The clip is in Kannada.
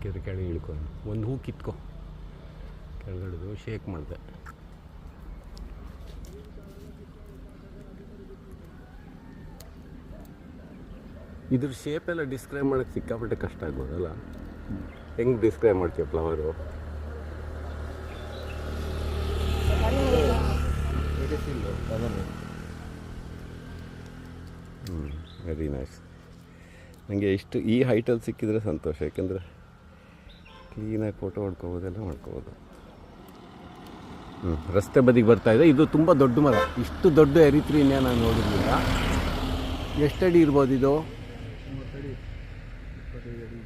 ಬೇಕಿದ್ರೆ ಕೆಳಗೆ ಇಳ್ಕೊಂಡು ಒಂದು ಹೂ ಕಿತ್ಕೊ ಕೆಳಗಡೆದು ಶೇಕ್ ಮಾಡಿದೆ. ಇದ್ರ ಶೇಪೆಲ್ಲ ಡಿಸ್ಕ್ರೈಬ್ ಮಾಡೋಕ್ಕೆ ಸಿಕ್ಕಾಪಟ್ಟೆ ಕಷ್ಟ ಆಗ್ಬೋದಲ್ಲ. ಹೆಂಗೆ ಡಿಸ್ಕ್ರೈಬ್ ಮಾಡ್ತೀಯ ಫ್ಲವರು? Very nice. ನನಗೆ ಇಷ್ಟು ಈ ಹೈಟಲ್ಲಿ ಸಿಕ್ಕಿದ್ರೆ ಸಂತೋಷ, ಯಾಕೆಂದರೆ ಕ್ಲೀನಾಗಿ ಫೋಟೋ ಹೊಡ್ಕೋಬೋದೆಲ್ಲ ಮಾಡ್ಕೋಬೋದು. ರಸ್ತೆ ಬದಿಗೆ ಬರ್ತಾಯಿದೆ. ಇದು ತುಂಬ ದೊಡ್ಡ ಮರ. ಇಷ್ಟು ದೊಡ್ಡ ಎರಿತ್ರೀನ್ಯ ನಾನು ನೋಡಿರಲಿಲ್ಲ. ಎಷ್ಟಡಿ ಇರ್ಬೋದು ಇದು? 30 ಅಡಿ 25 ಅಡಿ.